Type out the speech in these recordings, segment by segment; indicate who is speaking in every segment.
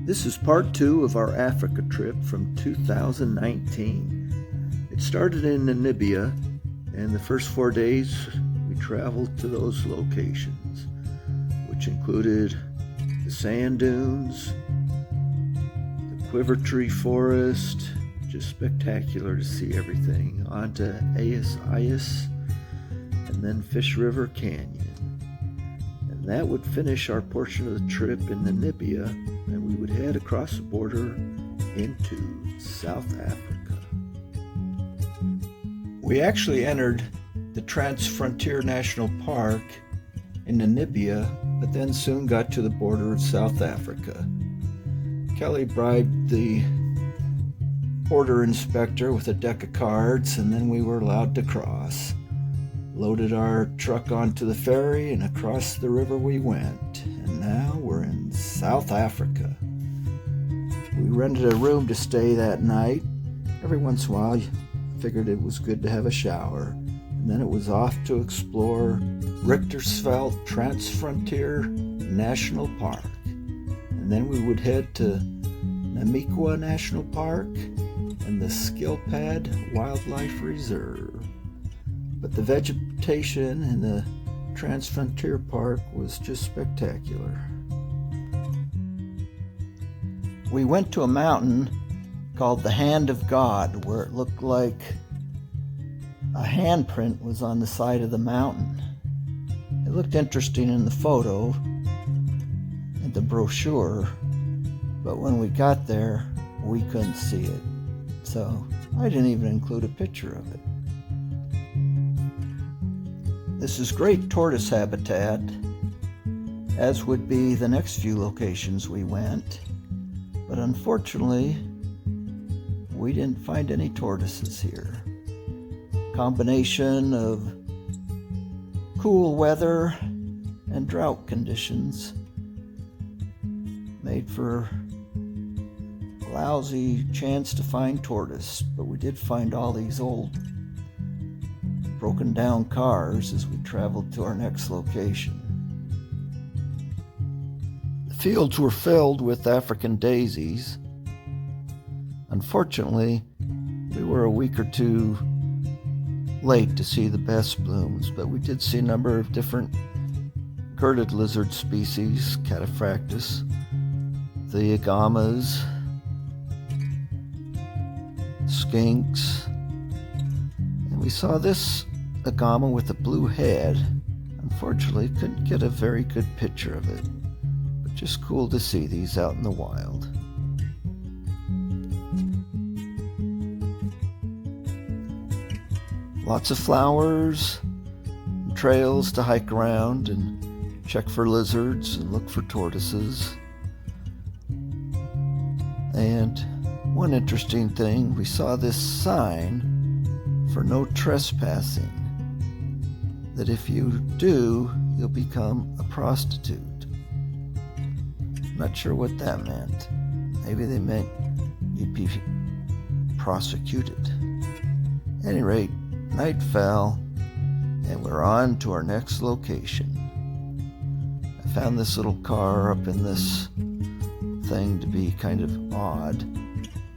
Speaker 1: This is part 2 of our Africa trip from 2019. It started in Namibia, and the first 4 days we traveled to those locations, which included the sand dunes, the quiver tree forest, just spectacular to see everything, onto Ayas, and then Fish River Canyon. And that would finish our portion of the trip in Namibia, and we would head across the border into South Africa. We actually entered the Transfrontier National Park in Namibia, but then soon got to the border of South Africa. Kelly bribed the border inspector with a deck of cards, and then we were allowed to cross. Loaded our truck onto the ferry, and across the river we went. And now we're in South Africa. We rented a room to stay that night. Every once in a while, you figured it was good to have a shower. And then it was off to explore Richtersveld Transfrontier National Park. And then we would head to Namikwa National Park and the Skilpad Wildlife Reserve. But the vegetation in the Transfrontier Park was just spectacular. We went to a mountain called the Hand of God, where it looked like a handprint was on the side of the mountain. It looked interesting in the photo and the brochure, but when we got there, we couldn't see it. So I didn't even include a picture of it. This is great tortoise habitat, as would be the next few locations we went, but unfortunately, we didn't find any tortoises here. Combination of cool weather and drought conditions made for a lousy chance to find tortoise, but we did find all these old broken down cars as we traveled to our next location. The fields were filled with African daisies. Unfortunately, we were a week or two late to see the best blooms, but we did see a number of different girded lizard species, Cataphractus, the agamas, skinks, and we saw this agama with a blue head. Unfortunately, couldn't get a very good picture of it, but just cool to see these out in the wild. Lots of flowers, and trails to hike around and check for lizards and look for tortoises. And one interesting thing, we saw this sign for no trespassing, that if you do, you'll become a prostitute. Not sure what that meant. Maybe they meant you'd be prosecuted. At any rate, night fell, and we're on to our next location. I found this little car up in this thing to be kind of odd,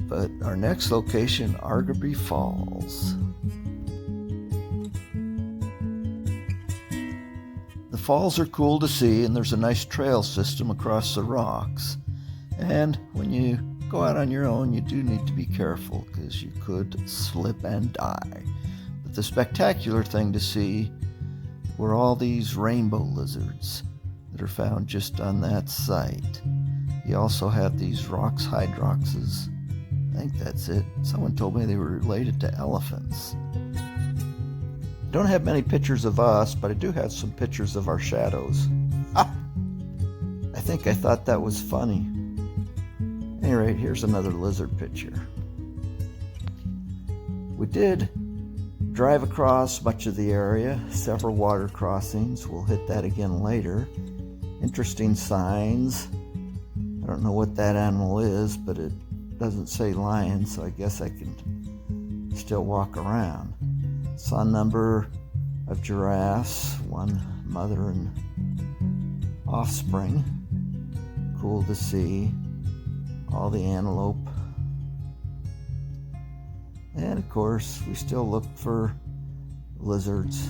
Speaker 1: but our next location, Argobri Falls. The falls are cool to see, and there's a nice trail system across the rocks. And when you go out on your own, you do need to be careful because you could slip and die. But the spectacular thing to see were all these rainbow lizards that are found just on that site. You also have these Rox hydroxes. I think that's it. Someone told me they were related to elephants. Don't have many pictures of us, but I do have some pictures of our shadows. I thought that was funny. At any rate, here's another lizard picture. We did drive across much of the area, several water crossings. We'll hit that again later. Interesting signs. I don't know what that animal is, but it doesn't say lion, so I guess I can still walk around. Saw a number of giraffes, one mother and offspring. Cool to see. all the antelope. And of course, we still look for lizards,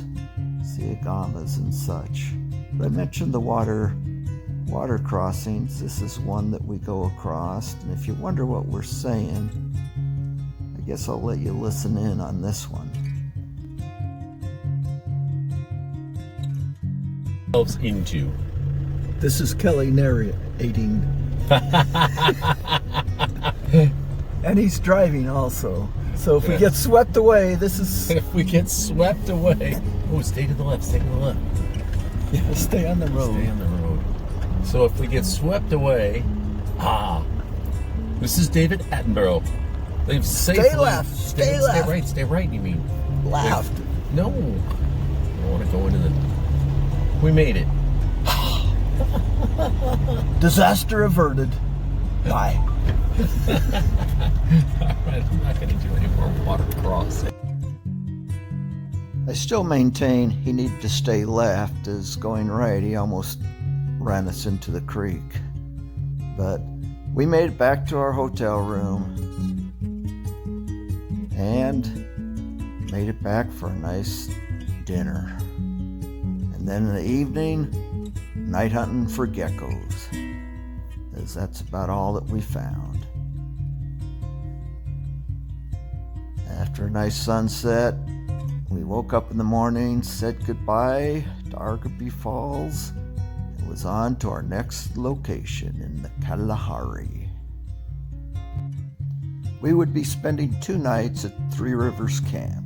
Speaker 1: Siagammas and such. But I mentioned the water crossings. This is one that we go across. And if you wonder what we're saying, I guess I'll let you listen in on this one.
Speaker 2: Into.
Speaker 1: This is Kelly narrating. And he's driving also. So if we get swept away, this is...
Speaker 2: If we get swept away. Oh, stay to the left, stay to the left.
Speaker 1: Yeah, stay on the road.
Speaker 2: Stay on the road. So if we get swept away, this is David Attenborough. They've safely...
Speaker 1: Stay left, stay left.
Speaker 2: Stay right, you mean.
Speaker 1: Left.
Speaker 2: No. I don't want to go into the... We made it.
Speaker 1: Disaster averted. Bye.
Speaker 2: Alright, I'm not going to do any more water crossing.
Speaker 1: I still maintain he needed to stay left, as going right, he almost ran us into the creek. But we made it back to our hotel room and made it back for a nice dinner. And then in the evening, night hunting for geckos, as that's about all that we found. After a nice sunset, we woke up in the morning, said goodbye to Argobey Falls, and was on to our next location in the Kalahari. We would be spending 2 nights at Three Rivers Camp.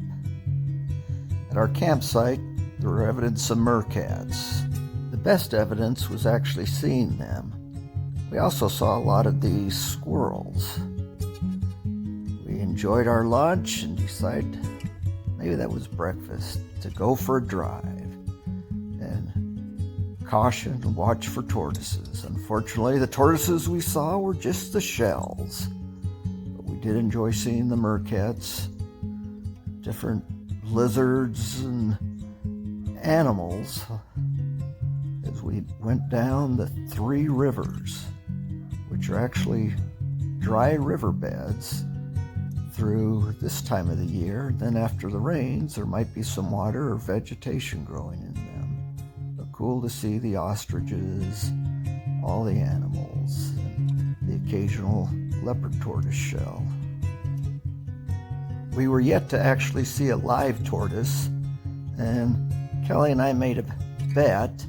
Speaker 1: At our campsite, there were evidence of meerkats. The best evidence was actually seeing them. We also saw a lot of these squirrels. We enjoyed our lunch and decided, maybe that was breakfast, to go for a drive and caution and watch for tortoises. Unfortunately, the tortoises we saw were just the shells. But we did enjoy seeing the meerkats, different lizards and animals as we went down the 3 rivers, which are actually dry riverbeds through this time of the year. Then after the rains, there might be some water or vegetation growing in them. But cool to see the ostriches, all the animals, and the occasional leopard tortoise shell. We were yet to actually see a live tortoise, and Kelly and I made a bet,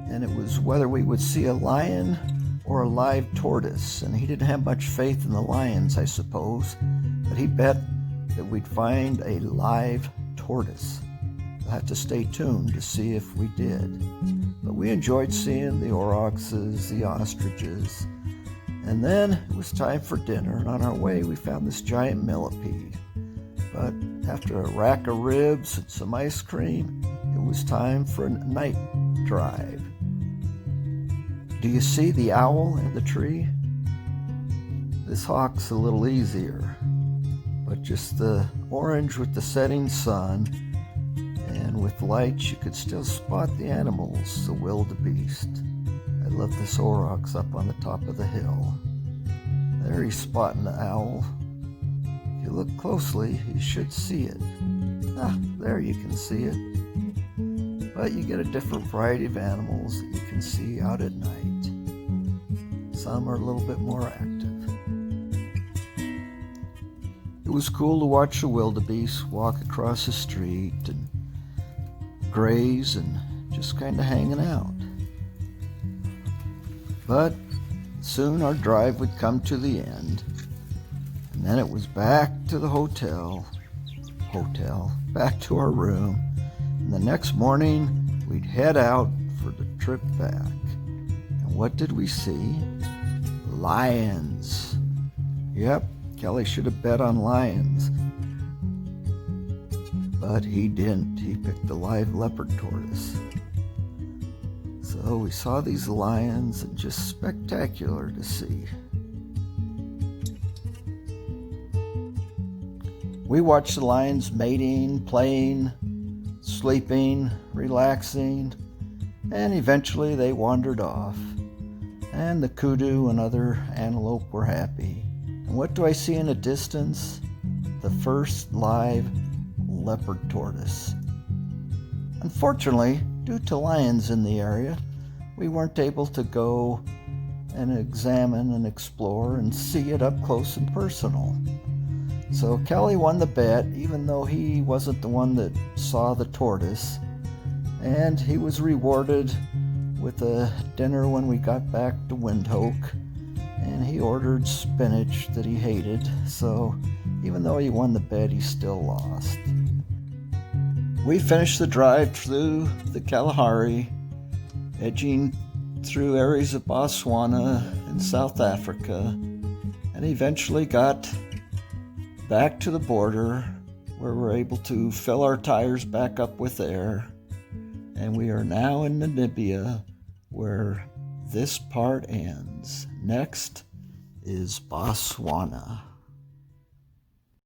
Speaker 1: and it was whether we would see a lion or a live tortoise. And he didn't have much faith in the lions, I suppose, but he bet that we'd find a live tortoise. We'll have to stay tuned to see if we did. But we enjoyed seeing the aurochses, the ostriches, and then it was time for dinner, and on our way we found this giant millipede. But after a rack of ribs and some ice cream, it was time for a night drive. Do you see the owl in the tree? This hawk's a little easier, but just the orange with the setting sun, and with lights you could still spot the animals, the wildebeest. I love this aurochs up on the top of the hill. There he's spotting the owl. If you look closely, you should see it. There you can see it. But you get a different variety of animals that you can see out at night. Some are a little bit more active. It was cool to watch the wildebeest walk across the street and graze and just kind of hanging out. But soon our drive would come to the end, and then it was back to the hotel, back to our room, and the next morning we'd head out for the trip back. And what did we see? Lions. Yep, Kelly should have bet on lions, but he didn't. He picked the live leopard tortoise. So we saw these lions, and just spectacular to see. We watched the lions mating, playing, sleeping, relaxing, and eventually they wandered off. and the kudu and other antelope were happy. And what do I see in the distance? The first live leopard tortoise. Unfortunately, due to lions in the area, we weren't able to go and examine and explore and see it up close and personal. So Kelly won the bet, even though he wasn't the one that saw the tortoise, and he was rewarded with a dinner when we got back to Windhoek, and he ordered spinach that he hated, so even though he won the bet, he still lost. We finished the drive through the Kalahari, edging through areas of Botswana and South Africa, and eventually got back to the border where we're able to fill our tires back up with air. And we are now in Namibia, where this part ends. Next is Botswana.